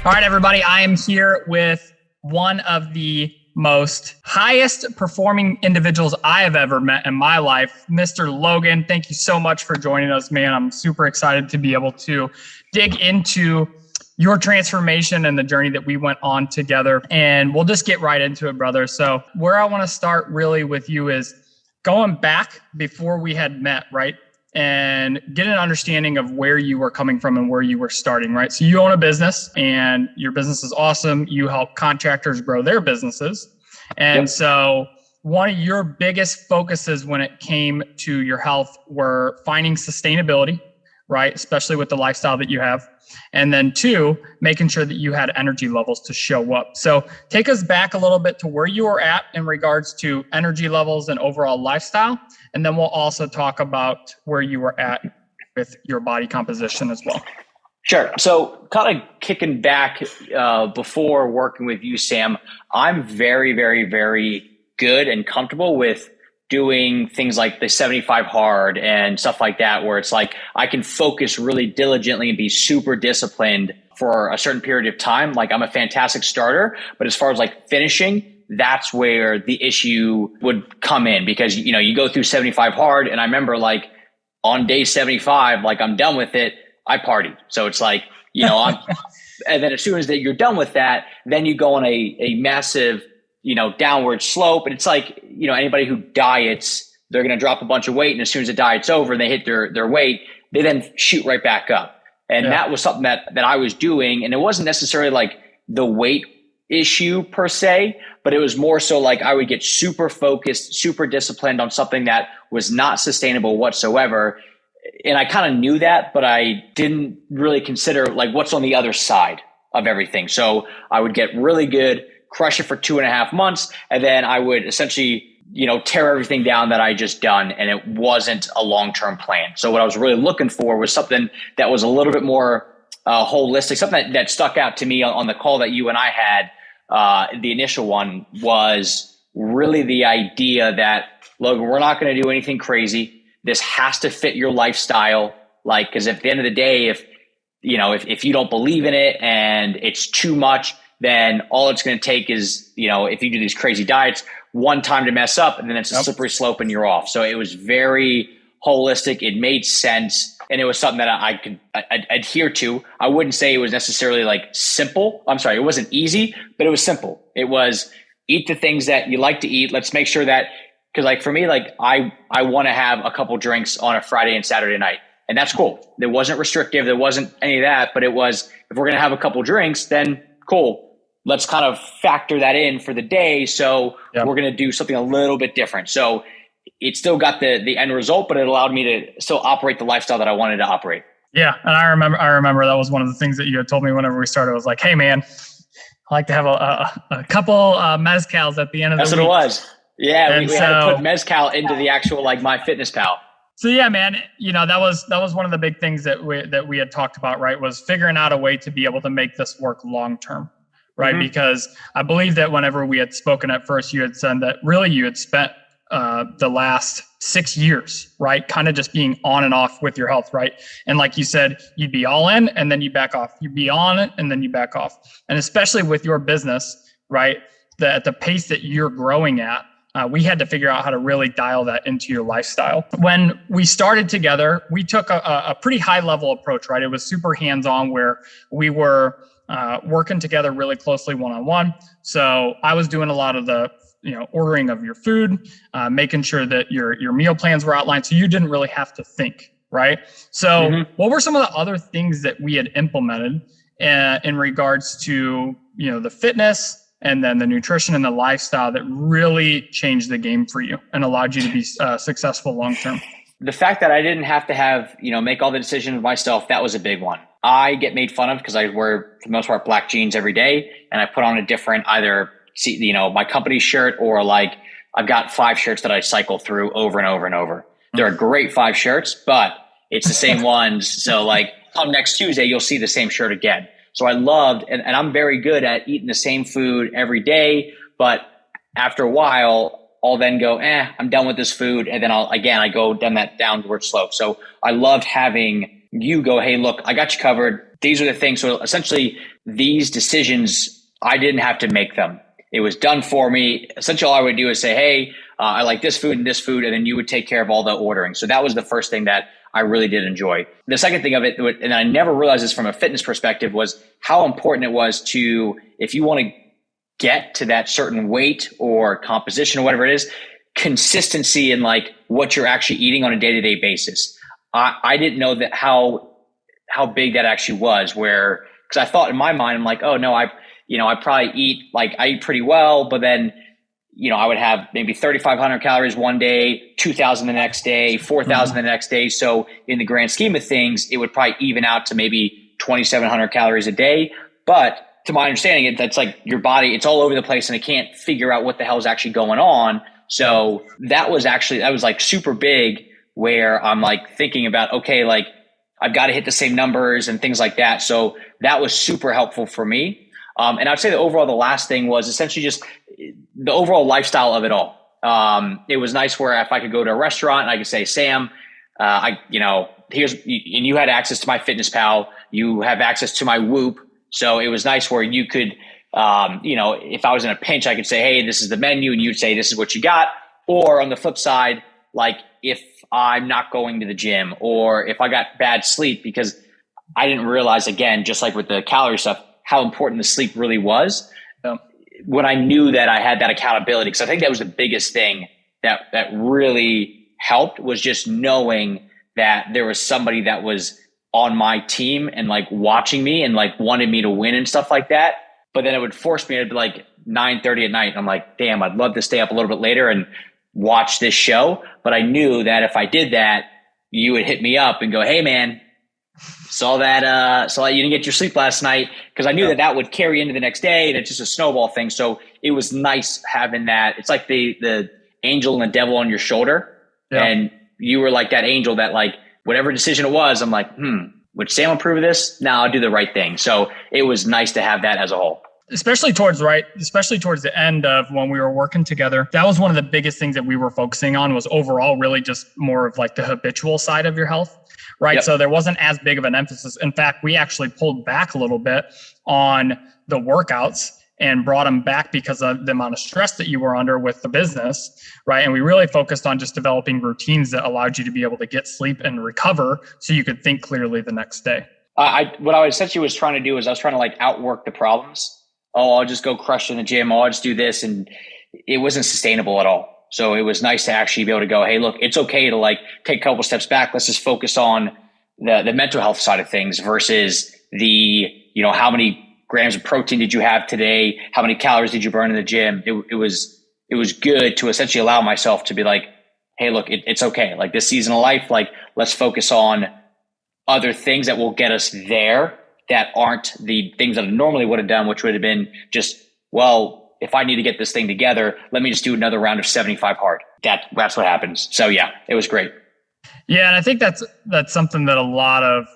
All right, everybody, I am here with one of the most highest performing individuals I have ever met in my life, Mr. Logan. Thank you so much for joining us, man. I'm super excited to be able to dig into your transformation and the journey that we went on together. And we'll just get right into it, brother. So where I want to start really with you is going back before we had met, right? And get an understanding of where you were coming from and where you were starting, right? So you own a business and your business is awesome. You help contractors grow their businesses. And so one of your biggest focuses when it came to your health were finding sustainability, right? Especially with the lifestyle that you have. And then two, making sure that you had energy levels to show up. So take us back a little bit to where you were at in regards to energy levels and overall lifestyle. And then we'll also talk about where you were at with your body composition as well. Sure. So kind of kicking back before working with you, Sam, I'm very, very, very good and comfortable with doing things like the 75 hard and stuff like that, where it's like I can focus really diligently and be super disciplined for a certain period of time. Like I'm a fantastic starter, but as far as like finishing, that's where the issue would come in, because, you know, you go through 75 hard and I remember like on day 75, like I'm done with it, I party. So it's like, you know, and then as soon as that you're done with that, then you go on a massive, you know, downward slope. And it's like, you know, anybody who diets, they're going to drop a bunch of weight. And as soon as the diet's over and they hit their weight, they then shoot right back up. And that was something that I was doing. And it wasn't necessarily like the weight issue per se, but it was more so like I would get super focused, super disciplined on something that was not sustainable whatsoever. And I kind of knew that, but I didn't really consider like what's on the other side of everything. So I would get really good, crush it for 2.5 months, and then I would essentially, you know, tear everything down that I just done. And it wasn't a long-term plan. So what I was really looking for was something that was a little bit more holistic, something that stuck out to me on the call that you and I had. The initial one was really the idea that, Logan, we're not going to do anything crazy. This has to fit your lifestyle. Like, because at the end of the day, if you don't believe in it and it's too much, then all it's going to take is, you know, if you do these crazy diets, one time to mess up and then it's a slippery slope and you're off. So it was very holistic. It made sense. And it was something that I could adhere to. I wouldn't say it was necessarily like simple. I'm sorry, it wasn't easy, but it was simple. It was eat the things that you like to eat. Let's make sure that, because like for me, like I want to have a couple drinks on a Friday and Saturday night. And that's cool. It wasn't restrictive. There wasn't any of that, but it was, if we're going to have a couple drinks, then cool. Let's kind of factor that in for the day. So we're going to do something a little bit different. So it still got the end result, but it allowed me to still operate the lifestyle that I wanted to operate. Yeah. And I remember that was one of the things that you had told me whenever we started. I was like, hey man, I like to have a couple mezcals at the end of the week. That's what it was. Yeah. We had to put mezcal into the actual, like MyFitnessPal. So yeah, man, you know, that was one of the big things that we had talked about, right? Was figuring out a way to be able to make this work long-term. Right. Mm-hmm. Because I believe that whenever we had spoken at first, you had said that really you had spent the last 6 years, right, kind of just being on and off with your health, right? And like you said, you'd be all in and then you back off. You'd be on it and then you back off. And especially with your business, right, at the pace that you're growing at, we had to figure out how to really dial that into your lifestyle. When we started together, we took a pretty high level approach, right? It was super hands-on where we were working together really closely one-on-one. So I was doing a lot of the, you know, ordering of your food, making sure that your meal plans were outlined. So you didn't really have to think, right? So what were some of the other things that we had implemented in regards to, you know, the fitness and then the nutrition and the lifestyle that really changed the game for you and allowed you to be successful long-term? The fact that I didn't have to have, you know, make all the decisions myself, that was a big one. I get made fun of because I wear, for the most part, black jeans every day. And I put on a different, either, you know, my company shirt, or like I've got 5 shirts that I cycle through over and over and over. They're a great 5 shirts, but it's the same ones. So like come next Tuesday, you'll see the same shirt again. So I loved, and I'm very good at eating the same food every day. But after a while, I'll then go, I'm done with this food. And then I go down that downward slope. So I loved having you go, hey, look, I got you covered. These are the things. So essentially these decisions, I didn't have to make them. It was done for me. Essentially all I would do is say, hey, I like this food and this food. And then you would take care of all the ordering. So that was the first thing that I really did enjoy. The second thing of it, and I never realized this from a fitness perspective, was how important it was to, if you want to get to that certain weight or composition or whatever it is, consistency in like what you're actually eating on a day-to-day basis. I didn't know that how big that actually was, where, because I thought in my mind, I'm like, oh no, I probably eat, like I eat pretty well, but then, I would have maybe 3,500 calories one day, 2,000 the next day, 4,000 the next day. So in the grand scheme of things, it would probably even out to maybe 2,700 calories a day. But to my understanding, that's like your body, it's all over the place and it can't figure out what the hell is actually going on. So that was like super big, where I'm like thinking about, okay, like I've got to hit the same numbers and things like that. So that was super helpful for me. And I'd say the last thing was essentially just the overall lifestyle of it all. It was nice where if I could go to a restaurant and I could say, Sam, you had access to my Fitness Pal, you have access to my Whoop. So it was nice where you could, if I was in a pinch, I could say, hey, this is the menu, and you'd say, this is what you got. Or on the flip side, like if I'm not going to the gym or if I got bad sleep, because I didn't realize, again, just like with the calorie stuff, how important the sleep really was. When I knew that I had that accountability, because I think that was the biggest thing that really helped, was just knowing that there was somebody that was on my team and like watching me and like wanted me to win and stuff like that. But then it would force me to be like 9:30 at night. And I'm like, damn, I'd love to stay up a little bit later and watch this show. But I knew that if I did that, you would hit me up and go, hey man, saw that you didn't get your sleep last night. Because I knew that would carry into the next day, and it's just a snowball thing. So it was nice having that. It's like the angel and the devil on your shoulder. Yeah. And you were like that angel that like, whatever decision it was, I'm like, would Sam approve of this? No, I'll do the right thing. So it was nice to have that as a whole. Especially towards the end of when we were working together. That was one of the biggest things that we were focusing on, was overall really just more of like the habitual side of your health, right? Yep. So there wasn't as big of an emphasis. In fact, we actually pulled back a little bit on the workouts and brought them back because of the amount of stress that you were under with the business, right? And we really focused on just developing routines that allowed you to be able to get sleep and recover so you could think clearly the next day. What I essentially was trying to do is I was trying to like outwork the problems. Oh, I'll just go crush in the gym. Oh, I'll just do this. And it wasn't sustainable at all. So it was nice to actually be able to go, hey, look, it's okay to like take a couple steps back. Let's just focus on the mental health side of things versus the, how many grams of protein did you have today? How many calories did you burn in the gym? It was good to essentially allow myself to be like, hey, look, it's okay. Like this season of life, like let's focus on other things that will get us there, that aren't the things that I normally would have done, which would have been just, well, if I need to get this thing together, let me just do another round of 75 hard. That's what happens. So yeah, it was great. Yeah. And I think that's something that a lot of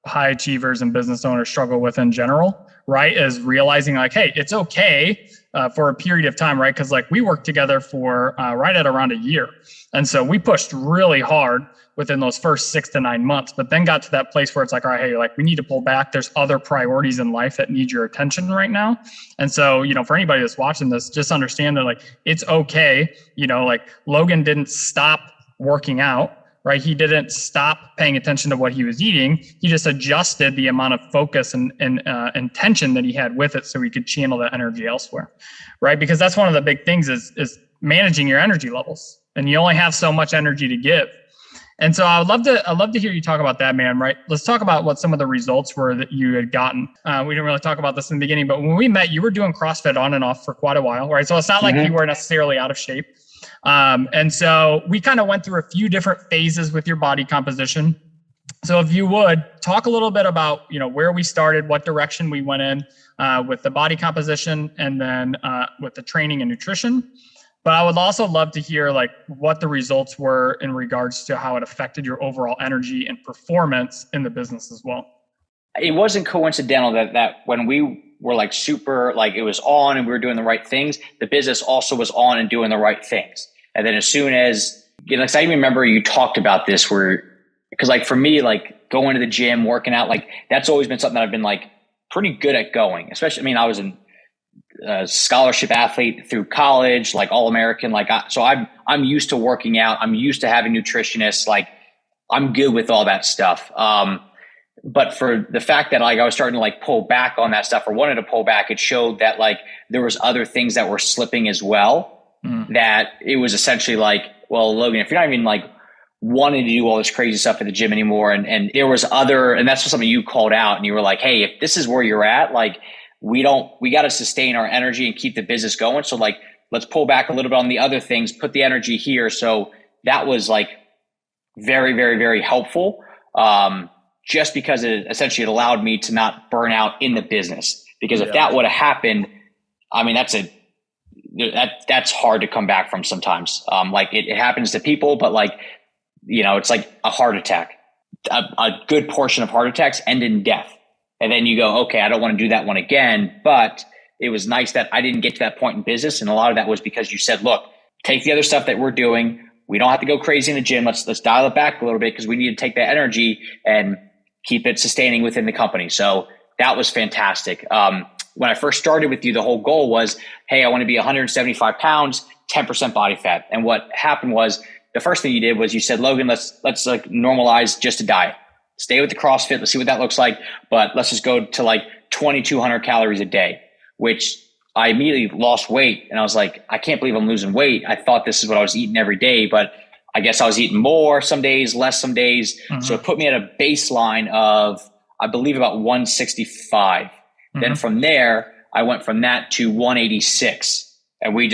high achievers and business owners struggle with in general, right? Is realizing like, hey, it's okay for a period of time, right? Because like we worked together for right at around a year. And so we pushed really hard within those first 6 to 9 months, but then got to that place where it's like, all right, hey, like we need to pull back. There's other priorities in life that need your attention right now. And so, for anybody that's watching this, just understand that like, it's okay. Like Logan didn't stop working out, right? He didn't stop paying attention to what he was eating. He just adjusted the amount of focus and intention that he had with it so he could channel that energy elsewhere, right? Because that's one of the big things is managing your energy levels, and you only have so much energy to give. And so I'd love to hear you talk about that, man, right? Let's talk about what some of the results were that you had gotten. We didn't really talk about this in the beginning, but when we met, you were doing CrossFit on and off for quite a while, right? So it's not like you were necessarily out of shape. And so we kind of went through a few different phases with your body composition. So if you would talk a little bit about, where we started, what direction we went in with the body composition, and then with the training and nutrition. But I would also love to hear like what the results were in regards to how it affected your overall energy and performance in the business as well. It wasn't coincidental that when we were like super, like it was on and we were doing the right things, the business also was on and doing the right things. And then as soon as, I even remember you talked about this where Cause like for me, like going to the gym, working out, like that's always been something that I've been like pretty good at going, especially, I mean, I was a scholarship athlete through college, like All-American, so I'm used to working out. I'm used to having nutritionists. Like I'm good with all that stuff. But for the fact that like I was starting to like pull back on that stuff or wanted to pull back, it showed that like there was other things that were slipping as well. That it was essentially like, well, Logan, if you're not even like wanting to do all this crazy stuff at the gym anymore, and there was other, and that's something you called out, and you were like, hey, if this is where you're at, like we got to sustain our energy and keep the business going. So like, let's pull back a little bit on the other things, put the energy here. So that was like very, very, very helpful. Just because it essentially allowed me to not burn out in the business. Because if that would have happened, I mean, that's hard to come back from sometimes. Like it happens to people, but like, you know, it's like a heart attack. A good portion of heart attacks end in death. And then you go, okay, I don't want to do that one again. But it was nice that I didn't get to that point in business. And a lot of that was because you said, look, take the other stuff that we're doing. We don't have to go crazy in the gym. Let's dial it back a little bit because we need to take that energy and keep it sustaining within the company. So that was fantastic. When I first started with you, the whole goal was, hey, I want to be 175 pounds, 10% body fat. And what happened was the first thing you did was you said, Logan, let's like normalize just a diet. Stay with the CrossFit. Let's see what that looks like. But let's just go to like 2,200 calories a day, which I immediately lost weight. And I was like, I can't believe I'm losing weight. I thought this is what I was eating every day, but I guess I was eating more some days, less some days. So it put me at a baseline of, I believe, about 165. Then from there, I went from that to 186. And we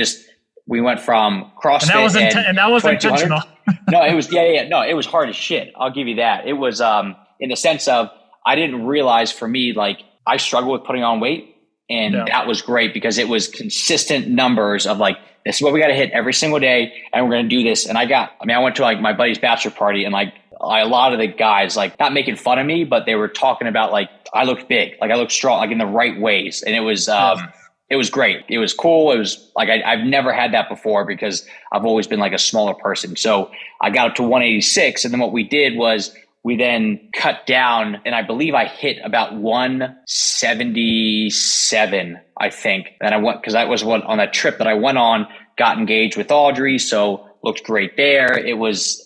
went from CrossFit. And that was intentional. No, it was, no, it was hard as shit. I'll give you that. It was, in the sense of, I didn't realize for me, like I struggle with putting on weight. And that was great because it was consistent numbers of like, this is what we got to hit every single day. And we're going to do this. And I went to like my buddy's bachelor party and like a lot of the guys, like not making fun of me, but they were talking about like, I looked big, like I looked strong, like in the right ways. And it was great. It was cool. It was like, I've never had that before because I've always been like a smaller person. So I got up to 186. And then what we did was we then cut down, and I believe I hit about 177, I think. And I went, because that was what on that trip that I went on, got engaged with Audrey. So looked great there. It was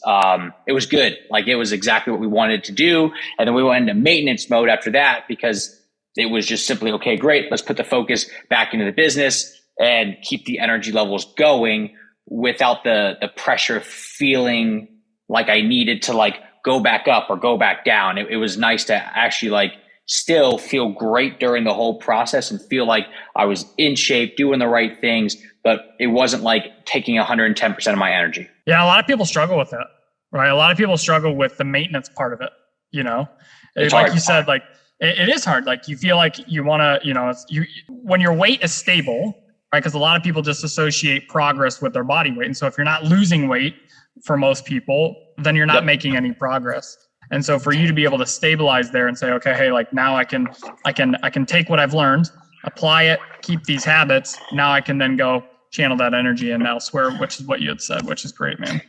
good. Like it was exactly what we wanted to do. And then we went into maintenance mode after that because it was just simply, okay, great. Let's put the focus back into the business and keep the energy levels going without the pressure of feeling like I needed to like go back up or go back down. It was nice to actually like still feel great during the whole process and feel like I was in shape, doing the right things, but it wasn't like taking 110% of my energy. Yeah. A lot of people struggle with that, right? A lot of people struggle with the maintenance part of it. You know, it's like hard. You said, like it is hard. Like you feel like you want to, you know, when your weight is stable, right? Because a lot of people just associate progress with their body weight. And so if you're not losing weight for most people, then you're not making any progress. And so for you to be able to stabilize there and say, okay, hey, like now I can take what I've learned, apply it, keep these habits. Now I can then go channel that energy in elsewhere, which is what you had said, which is great, man.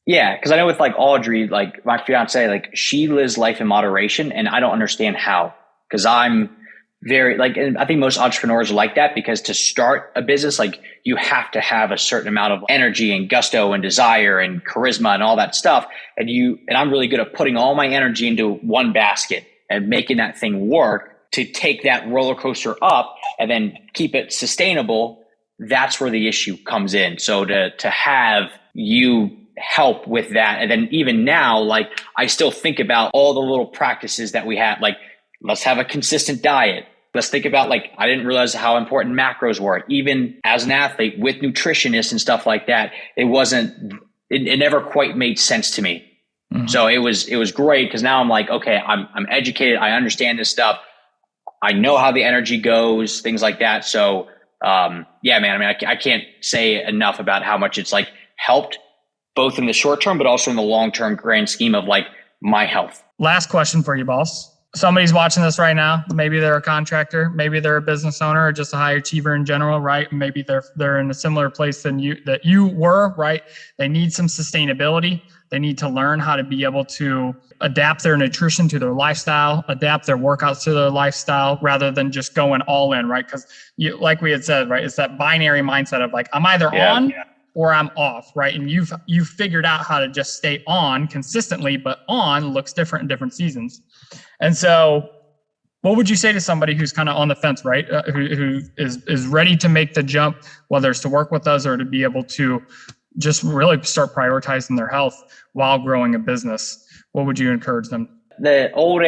Yeah. Cause I know with like Audrey, like my fiance, like she lives life in moderation and I don't understand how, cause I'm very like, and I think most entrepreneurs are like that because to start a business, like you have to have a certain amount of energy and gusto and desire and charisma and all that stuff. And I'm really good at putting all my energy into one basket and making that thing work to take that roller coaster up and then keep it sustainable. That's where the issue comes in. So to have you help with that. And then even now, like I still think about all the little practices that we have, like let's have a consistent diet. Let's think about like, I didn't realize how important macros were. Even as an athlete with nutritionists and stuff like that, it never quite made sense to me. Mm-hmm. So it was great because now I'm like, okay, I'm educated. I understand this stuff. I know how the energy goes, things like that. So yeah, man, I mean, I can't say enough about how much it's like helped both in the short term, but also in the long term grand scheme of like my health. Last question for you, boss. somebody's watching this right now. Maybe they're a contractor, maybe they're a business owner, or just a high achiever in general, right? Maybe they're in a similar place than you were, right? They need some sustainability. They need to learn how to be able to adapt their nutrition to their lifestyle, adapt their workouts to their lifestyle, rather than just going all in, right? Because like we had said, right, it's that binary mindset of like, I'm either on or I'm off, right? And you've figured out how to just stay on consistently, but on looks different in different seasons. And so what would you say to somebody who's kind of on the fence, right? Who is ready to make the jump, whether it's to work with us or to be able to just really start prioritizing their health while growing a business? What would you encourage them? The old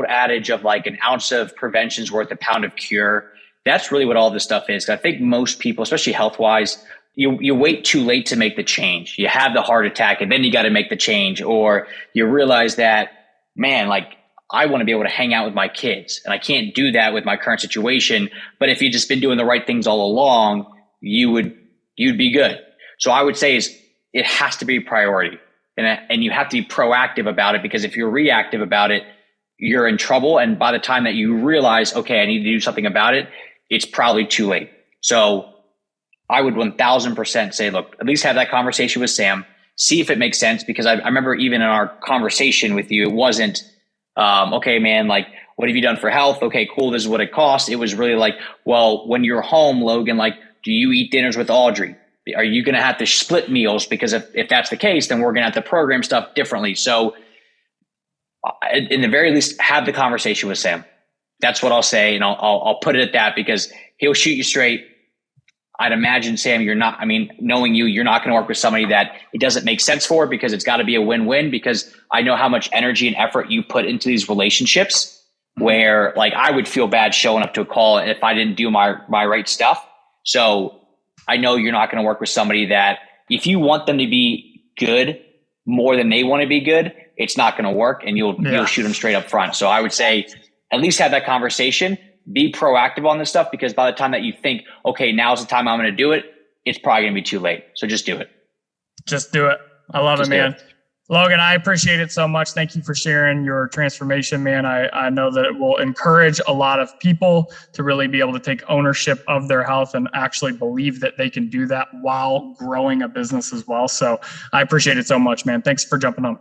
adage of like an ounce of prevention is worth a pound of cure. That's really what all this stuff is. I think most people, especially health-wise, you wait too late to make the change. You have the heart attack and then you got to make the change, or you realize that, man, like I want to be able to hang out with my kids and I can't do that with my current situation. But if you'd just been doing the right things all along, you'd be good. So I would say it has to be a priority, and you have to be proactive about it, because if you're reactive about it, you're in trouble. And by the time that you realize, okay, I need to do something about it, it's probably too late. So I would 1000% say, look, at least have that conversation with Sam, see if it makes sense. Because I remember even in our conversation with you, it wasn't, okay, man, like, what have you done for health? Okay, cool. This is what it costs. It was really like, well, when you're home, Logan, like, do you eat dinners with Audrey? Are you going to have to split meals? Because if that's the case, then we're going to have to program stuff differently. So in the very least, have the conversation with Sam. That's what I'll say. And I'll put it at that, because he'll shoot you straight. I'd imagine, Sam, knowing you're not going to work with somebody that it doesn't make sense for, because it's got to be a win-win, because I know how much energy and effort you put into these relationships, where like I would feel bad showing up to a call if I didn't do my right stuff. So I know you're not going to work with somebody that, if you want them to be good more than they want to be good, it's not going to work, and you'll shoot them straight up front. So I would say at least have that conversation. Be proactive on this stuff, because by the time that you think, okay, now's the time I'm going to do it, it's probably going to be too late. So just do it. Just do it. I love it, man. Logan, I appreciate it so much. Thank you for sharing your transformation, man. I know that it will encourage a lot of people to really be able to take ownership of their health and actually believe that they can do that while growing a business as well. So I appreciate it so much, man. Thanks for jumping on.